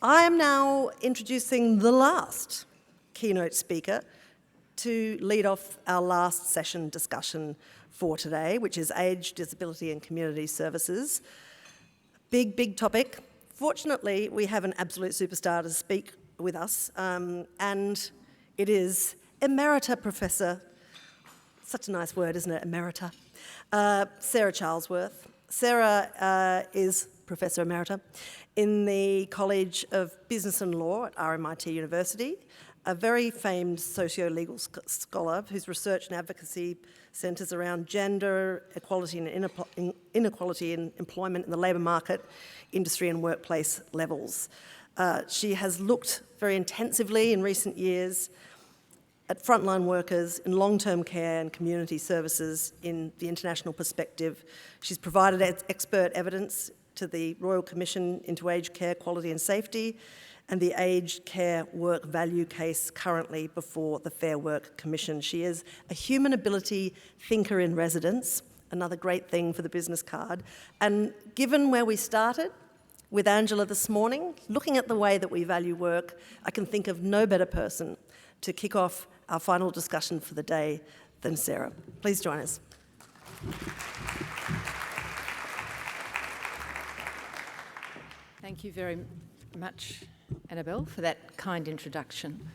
I am now introducing the last keynote speaker to lead off our last session discussion for today, which is age, disability and community services. Big topic. Fortunately, we have an absolute superstar to speak with us, and it is Emerita Professor, such a nice word, isn't it, Emerita? Sara Charlesworth. Sara is Professor Emerita in the College of Business and Law at RMIT University, a very famed socio-legal scholar whose research and advocacy centres around gender, equality and inequality in employment in the labour market, industry and workplace levels. She has looked very intensively in recent years at frontline workers in long-term care and community services in the international perspective. She's provided expert evidence to the Royal Commission into Aged Care Quality and Safety and the Aged Care Work Value case currently before the Fair Work Commission. She is a HumanAbility thinker in residence, another great thing for the business card. And given where we started with Angela this morning, looking at the way that we value work, I can think of no better person to kick off our final discussion for the day than Sara. Please join us. Thank you very much, Annabelle, for that kind introduction.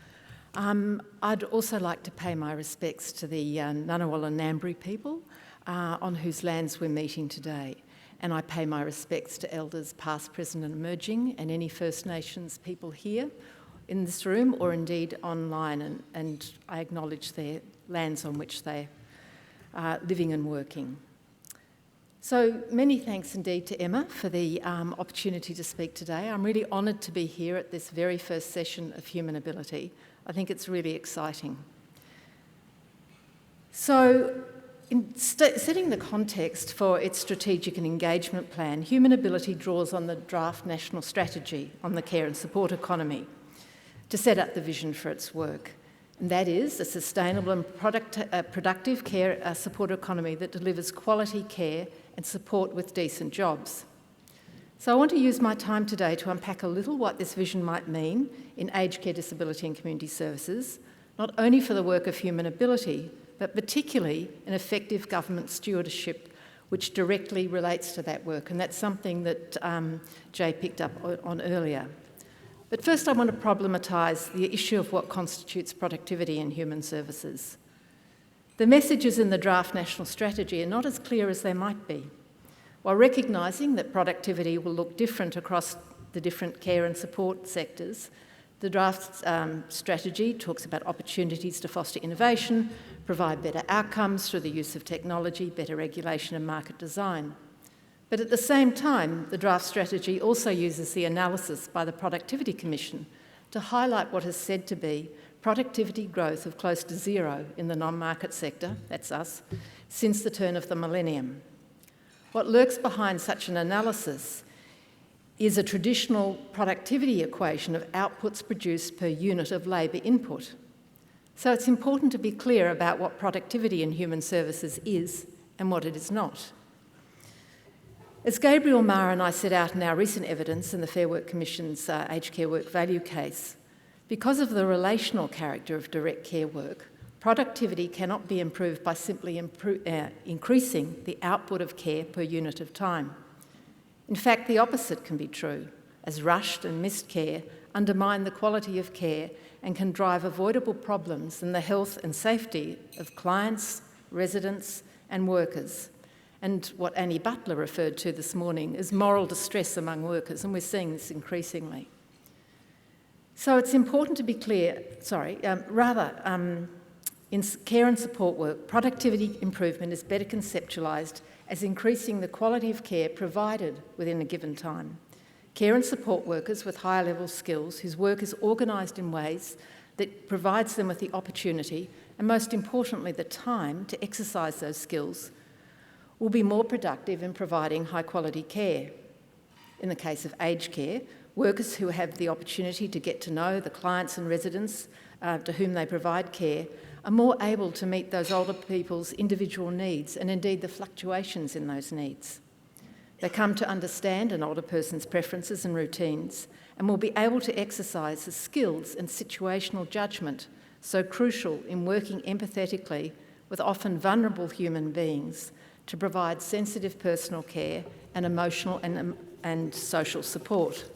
I'd also like to pay my respects to the Ngunnawal and Ngambri people on whose lands we're meeting today. And I pay my respects to elders past, present and emerging, and any First Nations people here in this room or indeed online, and I acknowledge their lands on which they are living and working. So many thanks indeed to Emma for the opportunity to speak today. I'm really honoured to be here at this very first session of HumanAbility. I think it's really exciting. So in setting the context for its strategic and engagement plan, HumanAbility draws on the draft national strategy on the care and support economy to set up the vision for its work. And that is a sustainable and productive care support economy that delivers quality care and support with decent jobs. So I want to use my time today to unpack a little what this vision might mean in aged care, disability and community services, not only for the work of HumanAbility, but particularly in effective government stewardship, which directly relates to that work. And that's something that Jay picked up on earlier. But first I want to problematise the issue of what constitutes productivity in human services. The messages in the draft national strategy are not as clear as they might be. While recognising that productivity will look different across the different care and support sectors, the draft strategy talks about opportunities to foster innovation, provide better outcomes through the use of technology, better regulation and market design. But at the same time, the draft strategy also uses the analysis by the Productivity Commission to highlight what is said to be productivity growth of close to zero in the non-market sector, that's us, since the turn of the millennium. What lurks behind such an analysis is a traditional productivity equation of outputs produced per unit of labour input. So it's important to be clear about what productivity in human services is and what it is not. As Gabriel Maher and I set out in our recent evidence in the Fair Work Commission's Aged Care Work Value case, because of the relational character of direct care work, productivity cannot be improved by simply increasing the output of care per unit of time. In fact, the opposite can be true, as rushed and missed care undermine the quality of care and can drive avoidable problems in the health and safety of clients, residents and workers. And what Annie Butler referred to this morning is moral distress among workers, and we're seeing this increasingly. So it's important to be clear, in care and support work, productivity improvement is better conceptualised as increasing the quality of care provided within a given time. Care and support workers with higher level skills whose work is organised in ways that provides them with the opportunity and most importantly the time to exercise those skills will be more productive in providing high quality care. In the case of aged care, workers who have the opportunity to get to know the clients and residents to whom they provide care are more able to meet those older people's individual needs and indeed the fluctuations in those needs. They come to understand an older person's preferences and routines and will be able to exercise the skills and situational judgment so crucial in working empathetically with often vulnerable human beings to provide sensitive personal care and emotional and social support.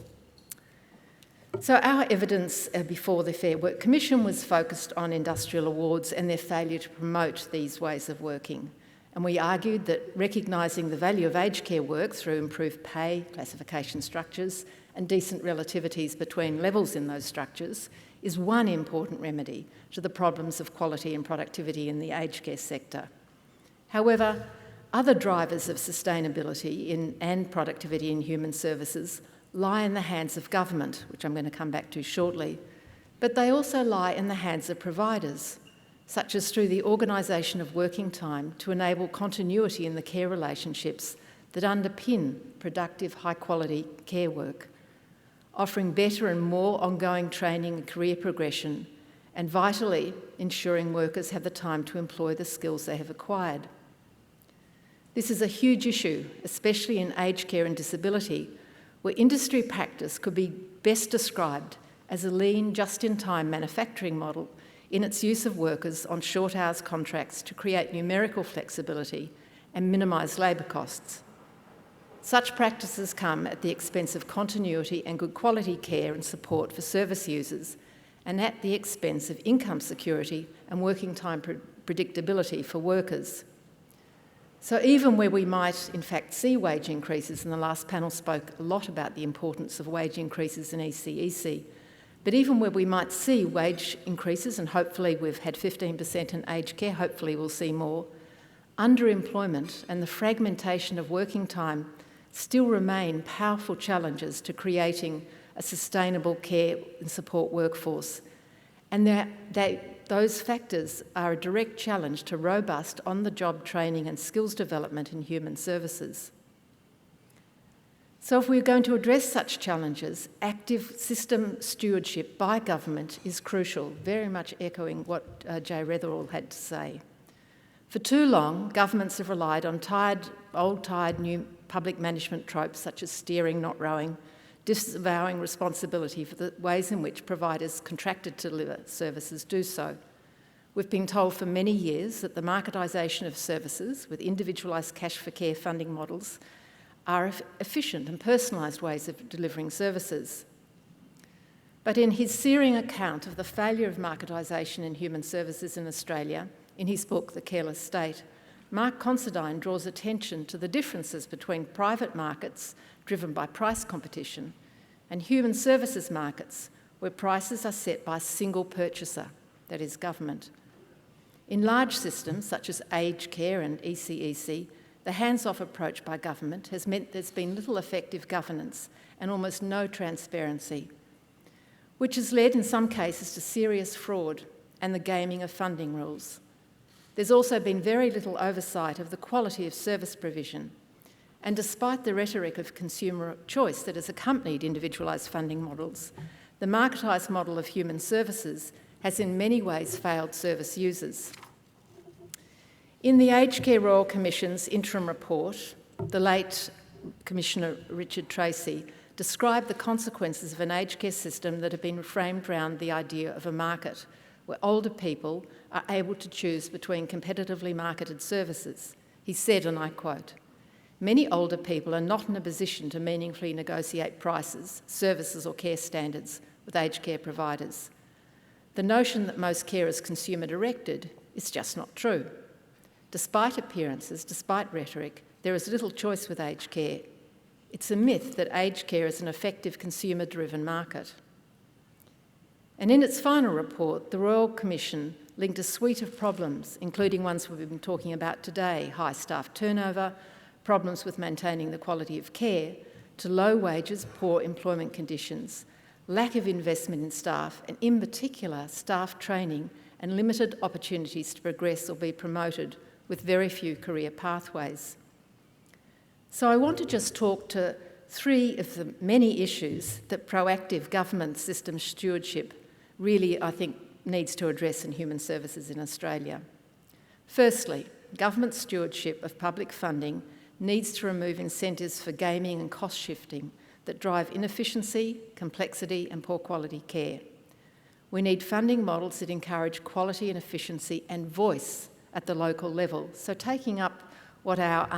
So our evidence before the Fair Work Commission was focused on industrial awards and their failure to promote these ways of working. And we argued that recognising the value of aged care work through improved pay, classification structures and decent relativities between levels in those structures is one important remedy to the problems of quality and productivity in the aged care sector. However, other drivers of sustainability and productivity in human services lie in the hands of government, which I'm going to come back to shortly, but they also lie in the hands of providers, such as through the organisation of working time to enable continuity in the care relationships that underpin productive, high-quality care work, offering better and more ongoing training and career progression, and vitally ensuring workers have the time to employ the skills they have acquired. This is a huge issue, especially in aged care and disability, where industry practice could be best described as a lean, just-in-time manufacturing model in its use of workers on short hours contracts to create numerical flexibility and minimise labour costs. Such practices come at the expense of continuity and good quality care and support for service users, and at the expense of income security and working time predictability for workers. So even where we might in fact see wage increases, and the last panel spoke a lot about the importance of wage increases in ECEC, but even where we might see wage increases, and hopefully we've had 15% in aged care, hopefully we'll see more, underemployment and the fragmentation of working time still remain powerful challenges to creating a sustainable care and support workforce. And those factors are a direct challenge to robust on-the-job training and skills development in human services. So if we're going to address such challenges, active system stewardship by government is crucial, very much echoing what Jay Retherall had to say. For too long, governments have relied on old-tired new public management tropes such as steering, not rowing, disavowing responsibility for the ways in which providers contracted to deliver services do so. We've been told for many years that the marketisation of services with individualised cash for care funding models are efficient and personalised ways of delivering services. But in his searing account of the failure of marketisation in human services in Australia, in his book The Careless State, Mark Considine draws attention to the differences between private markets driven by price competition and human services markets where prices are set by a single purchaser, that is government. In large systems such as aged care and ECEC, the hands-off approach by government has meant there's been little effective governance and almost no transparency, which has led in some cases to serious fraud and the gaming of funding rules. There's also been very little oversight of the quality of service provision, and despite the rhetoric of consumer choice that has accompanied individualised funding models, the marketised model of human services has in many ways failed service users. In the Aged Care Royal Commission's interim report, the late Commissioner Richard Tracy described the consequences of an aged care system that have been framed around the idea of a market, where older people are able to choose between competitively marketed services. He said, and I quote, "Many older people are not in a position to meaningfully negotiate prices, services or care standards with aged care providers. The notion that most care is consumer-directed is just not true. Despite appearances, despite rhetoric, there is little choice with aged care. It's a myth that aged care is an effective consumer-driven market." And in its final report, the Royal Commission linked a suite of problems, including ones we've been talking about today, high staff turnover, problems with maintaining the quality of care, to low wages, poor employment conditions, lack of investment in staff, and in particular, staff training and limited opportunities to progress or be promoted with very few career pathways. So I want to just talk to three of the many issues that proactive government system stewardship really, I think, needs to address in human services in Australia. Firstly, government stewardship of public funding needs to remove incentives for gaming and cost shifting that drive inefficiency, complexity and poor quality care. We need funding models that encourage quality and efficiency and voice at the local level. So taking up what our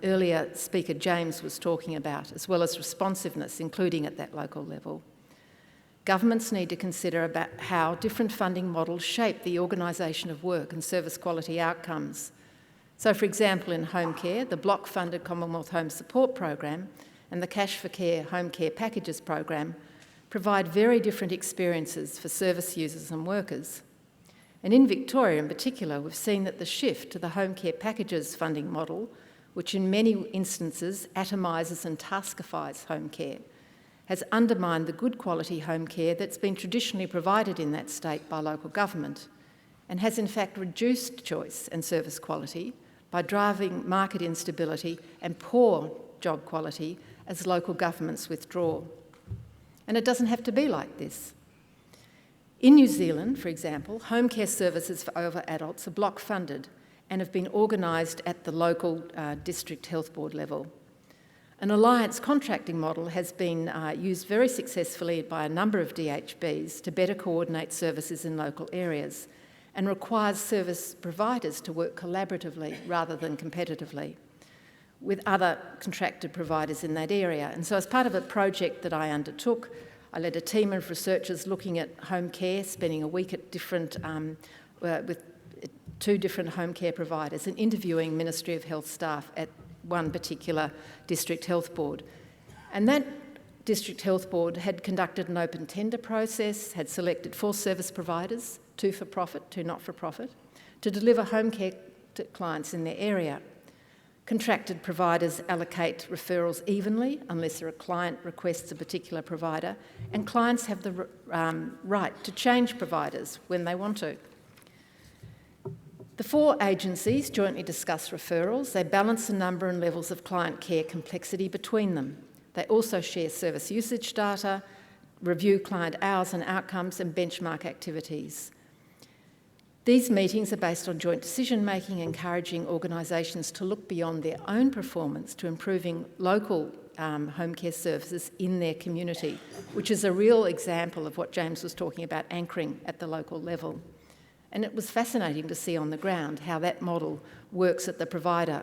earlier speaker James was talking about, as well as responsiveness, including at that local level. Governments need to consider about how different funding models shape the organisation of work and service quality outcomes. So, for example, in home care, the block-funded Commonwealth Home Support Program and the Cash for Care Home Care Packages Program provide very different experiences for service users and workers. And in Victoria in particular, we've seen that the shift to the home care packages funding model, which in many instances atomises and taskifies home care, has undermined the good quality home care that's been traditionally provided in that state by local government, and has in fact reduced choice and service quality by driving market instability and poor job quality as local governments withdraw. And it doesn't have to be like this. In New Zealand, for example, home care services for older adults are block funded and have been organised at the local district health board level. An alliance contracting model has been used very successfully by a number of DHBs to better coordinate services in local areas and requires service providers to work collaboratively rather than competitively with other contracted providers in that area. And so as part of a project that I undertook, I led a team of researchers looking at home care, spending a week at with 2 different home care providers and interviewing Ministry of Health staff at one particular district health board. And that district health board had conducted an open tender process, had selected 4 service providers, 2 for profit, 2 not for profit, to deliver home care to clients in their area. Contracted providers allocate referrals evenly unless a client requests a particular provider, and clients have the right to change providers when they want to. The 4 agencies jointly discuss referrals. They balance the number and levels of client care complexity between them. They also share service usage data, review client hours and outcomes, and benchmark activities. These meetings are based on joint decision-making, encouraging organisations to look beyond their own performance to improving local home care services in their community, which is a real example of what James was talking about, anchoring at the local level. And it was fascinating to see on the ground how that model works at the provider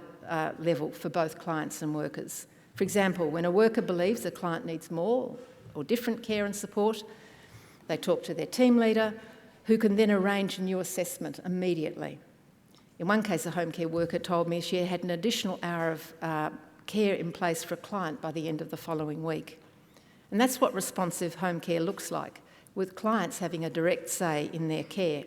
level for both clients and workers. For example, when a worker believes a client needs more or different care and support, they talk to their team leader, who can then arrange a new assessment immediately. In one case, a home care worker told me she had an additional hour of care in place for a client by the end of the following week. And that's what responsive home care looks like, with clients having a direct say in their care.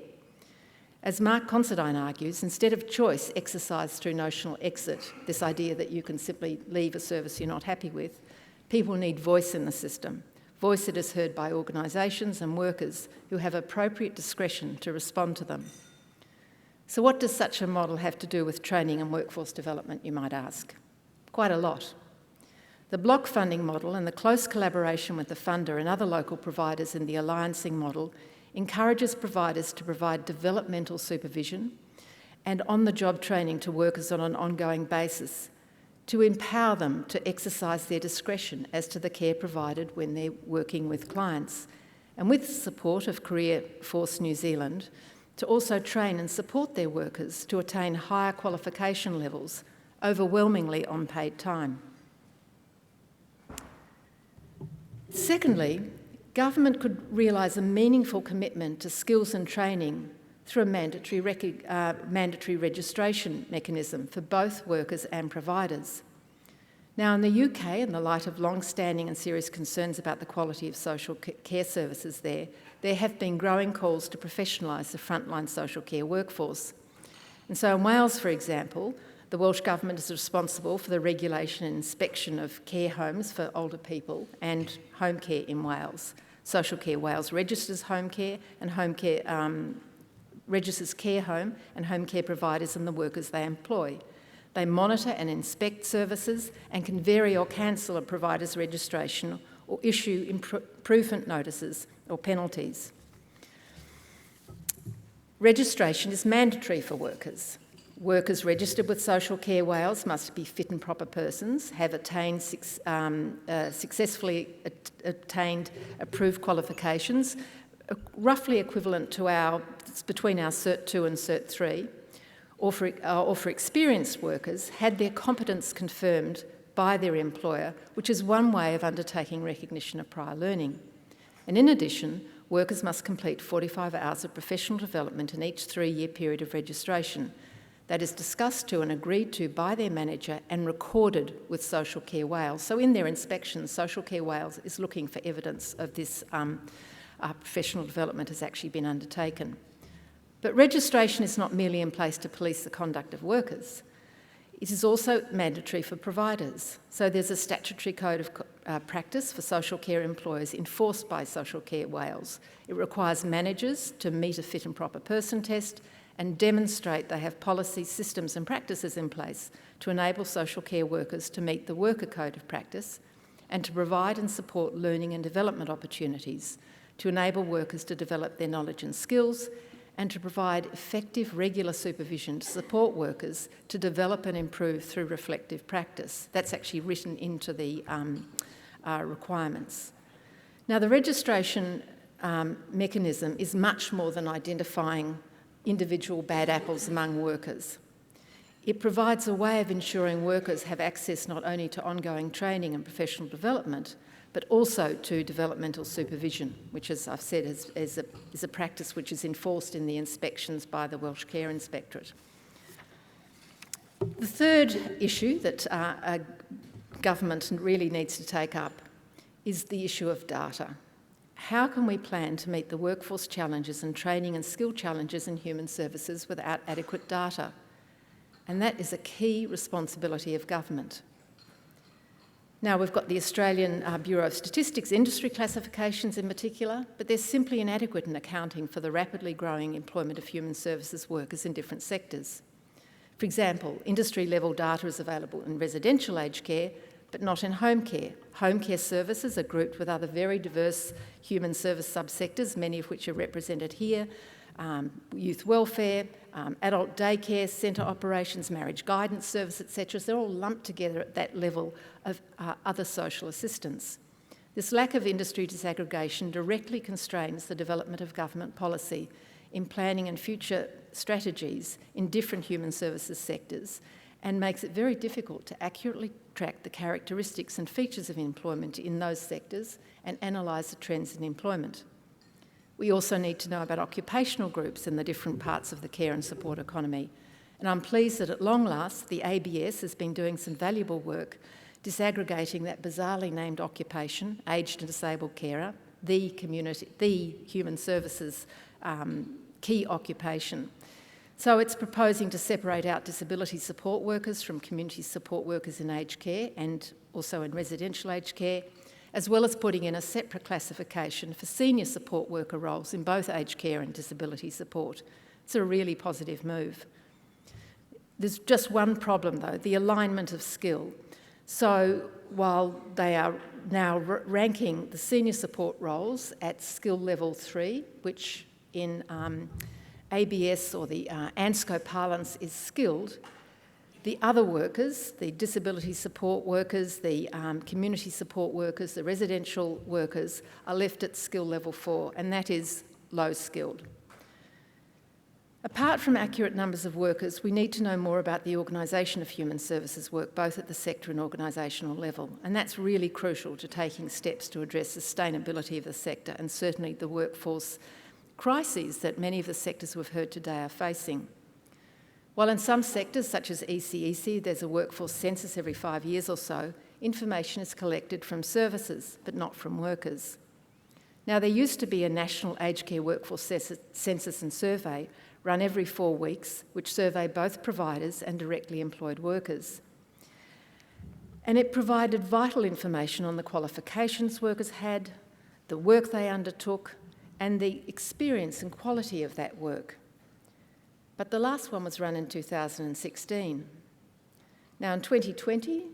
As Mark Considine argues, instead of choice exercised through notional exit, this idea that you can simply leave a service you're not happy with, people need voice in the system. Voice that is heard by organisations and workers who have appropriate discretion to respond to them. So what does such a model have to do with training and workforce development, you might ask? Quite a lot. The block funding model and the close collaboration with the funder and other local providers in the alliancing model encourages providers to provide developmental supervision and on-the-job training to workers on an ongoing basis, to empower them to exercise their discretion as to the care provided when they're working with clients, and with the support of Career Force New Zealand, to also train and support their workers to attain higher qualification levels, overwhelmingly on paid time. Secondly, government could realise a meaningful commitment to skills and training through a mandatory registration mechanism for both workers and providers. Now, in the UK, in the light of long-standing and serious concerns about the quality of social care services there have been growing calls to professionalise the frontline social care workforce. And so in Wales, for example, the Welsh Government is responsible for the regulation and inspection of care homes for older people and home care in Wales. Social Care Wales registers home care and registers care home and home care providers and the workers they employ. They monitor and inspect services and can vary or cancel a provider's registration or issue improvement notices or penalties. Registration is mandatory for workers. Workers registered with Social Care Wales must be fit and proper persons, have successfully obtained approved qualifications, roughly equivalent to between our Cert 2 and Cert 3, or for experienced workers, had their competence confirmed by their employer, which is one way of undertaking recognition of prior learning. And in addition, workers must complete 45 hours of professional development in each 3-year period of registration. That is discussed to and agreed to by their manager and recorded with Social Care Wales. So in their inspections, Social Care Wales is looking for evidence of this professional development has actually been undertaken. But registration is not merely in place to police the conduct of workers. It is also mandatory for providers. So there's a statutory code of practice for social care employers enforced by Social Care Wales. It requires managers to meet a fit and proper person test and demonstrate they have policies, systems and practices in place to enable social care workers to meet the worker code of practice and to provide and support learning and development opportunities to enable workers to develop their knowledge and skills and to provide effective regular supervision to support workers to develop and improve through reflective practice. That's actually written into the requirements. Now, the registration mechanism is much more than identifying individual bad apples among workers. It provides a way of ensuring workers have access not only to ongoing training and professional development, but also to developmental supervision, which, as I've said, is a practice which is enforced in the inspections by the Welsh Care Inspectorate. The third issue that a government really needs to take up is the issue of data. How can we plan to meet the workforce challenges and training and skill challenges in human services without adequate data? And that is a key responsibility of government. Now, we've got the Australian Bureau of Statistics industry classifications in particular, but they're simply inadequate in accounting for the rapidly growing employment of human services workers in different sectors. For example, industry-level data is available in residential aged care, but not in home care. Home care services are grouped with other very diverse human service subsectors, many of which are represented here: youth welfare, adult daycare, centre operations, marriage guidance service, etc. They're all lumped together at that level of other social assistance. This lack of industry disaggregation directly constrains the development of government policy in planning and future strategies in different human services sectors, and makes it very difficult to accurately track the characteristics and features of employment in those sectors and analyse the trends in employment. We also need to know about occupational groups in the different parts of the care and support economy. And I'm pleased that at long last, the ABS has been doing some valuable work disaggregating that bizarrely named occupation, aged and disabled carer, the human services key occupation. So it's proposing to separate out disability support workers from community support workers in aged care and also in residential aged care, as well as putting in a separate classification for senior support worker roles in both aged care and disability support. It's a really positive move. There's just one problem though, the alignment of skill. So while they are now ranking the senior support roles at skill level 3, which in ABS or the ANSCO parlance is skilled, the other workers, the disability support workers, the community support workers, the residential workers, are left at skill level 4, and that is low skilled. Apart from accurate numbers of workers, we need to know more about the organisation of human services work, both at the sector and organisational level, and that's really crucial to taking steps to address sustainability of the sector and certainly the workforce crises that many of the sectors we've heard today are facing. While in some sectors, such as ECEC, there's a workforce census every 5 years or so, information is collected from services, but not from workers. Now, there used to be a national aged care workforce census and survey run every 4 weeks, which surveyed both providers and directly employed workers. And it provided vital information on the qualifications workers had, the work they undertook, and the experience and quality of that work. But the last one was run in 2016. Now in 2020,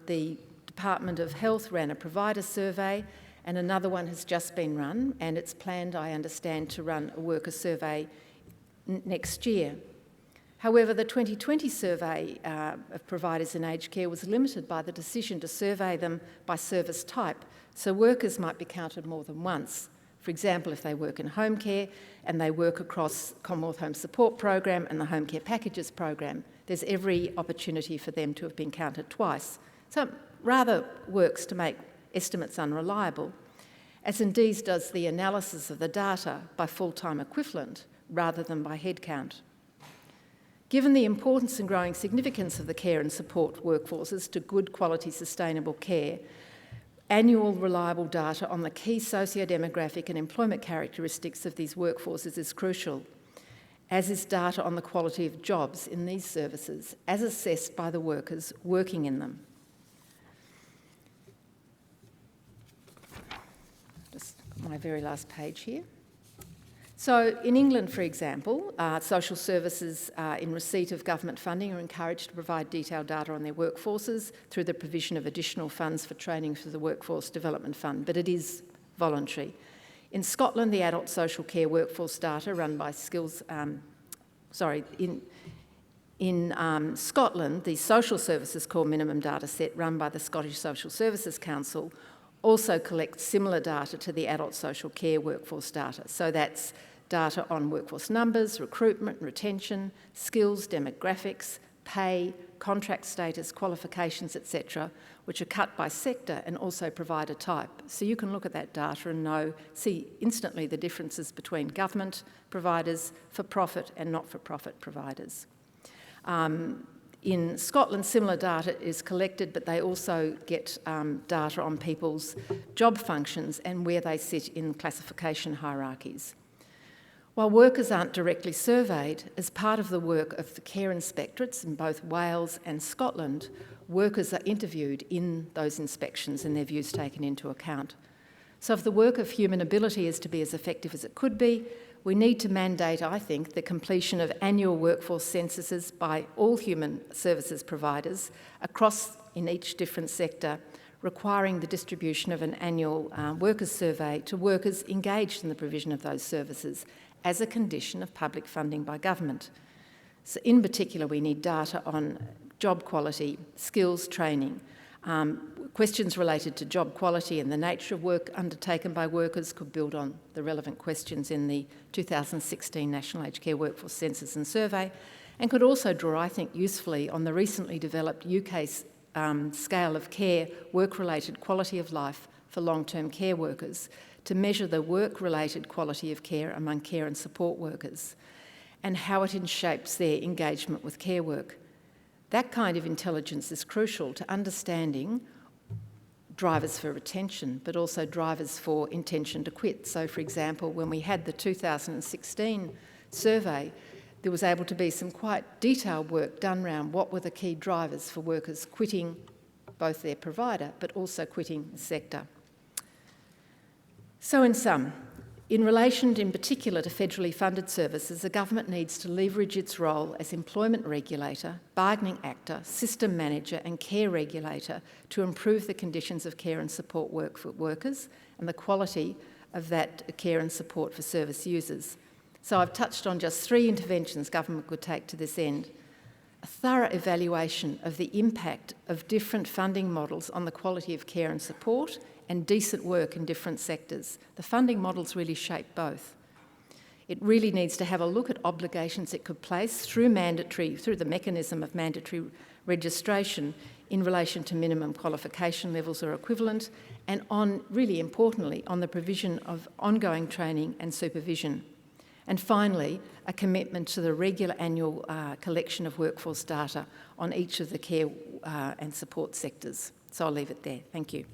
the Department of Health ran a provider survey, and another one has just been run, and it's planned, I understand, to run a worker survey next year. However, the 2020 survey of providers in aged care was limited by the decision to survey them by service type, so workers might be counted more than once. For example, if they work in home care and they work across Commonwealth Home Support Program and the Home Care Packages Program, there's every opportunity for them to have been counted twice. So it rather works to make estimates unreliable, as indeed does the analysis of the data by full-time equivalent rather than by headcount. Given the importance and growing significance of the care and support workforces to good quality sustainable care, annual reliable data on the key socio-demographic and employment characteristics of these workforces is crucial, as is data on the quality of jobs in these services, as assessed by the workers working in them. Just my very last page here. So in England, for example, social services in receipt of government funding are encouraged to provide detailed data on their workforces through the provision of additional funds for training through the Workforce Development Fund, but it is voluntary. In Scotland, the adult social care workforce data run by in Scotland, the Social Services Core Minimum Data Set run by the Scottish Social Services Council also collects similar data to the adult social care workforce data. So that's data on workforce numbers, recruitment, retention, skills, demographics, pay, contract status, qualifications, etc., which are cut by sector and also provider type. So you can look at that data and see instantly the differences between government providers, for-profit and not-for-profit providers. In Scotland, similar data is collected, but they also get data on people's job functions and where they sit in classification hierarchies. While workers aren't directly surveyed, as part of the work of the care inspectorates in both Wales and Scotland, workers are interviewed in those inspections and their views taken into account. So if the work of HumanAbility is to be as effective as it could be, we need to mandate, I think, the completion of annual workforce censuses by all human services providers across in each different sector, requiring the distribution of an annual workers' survey to workers engaged in the provision of those services as a condition of public funding by government. So in particular, we need data on job quality, skills training, questions related to job quality and the nature of work undertaken by workers could build on the relevant questions in the 2016 National Aged Care Workforce Census and Survey, and could also draw, I think, usefully on the recently developed UK scale of care, work-related quality of life for long-term care workers, to measure the work-related quality of care among care and support workers and how it shapes their engagement with care work. That kind of intelligence is crucial to understanding drivers for retention, but also drivers for intention to quit. So, for example, when we had the 2016 survey, there was able to be some quite detailed work done around what were the key drivers for workers quitting both their provider, but also quitting the sector. So in sum, in relation in particular to federally funded services, the government needs to leverage its role as employment regulator, bargaining actor, system manager and care regulator to improve the conditions of care and support work for workers and the quality of that care and support for service users. So I've touched on just 3 interventions government could take to this end. A thorough evaluation of the impact of different funding models on the quality of care and support and decent work in different sectors. The funding models really shape both. It really needs to have a look at obligations it could place through the mechanism of mandatory registration in relation to minimum qualification levels or equivalent, and on, really importantly, on the provision of ongoing training and supervision. And finally, a commitment to the regular annual collection of workforce data on each of the care and support sectors. So I'll leave it there. Thank you.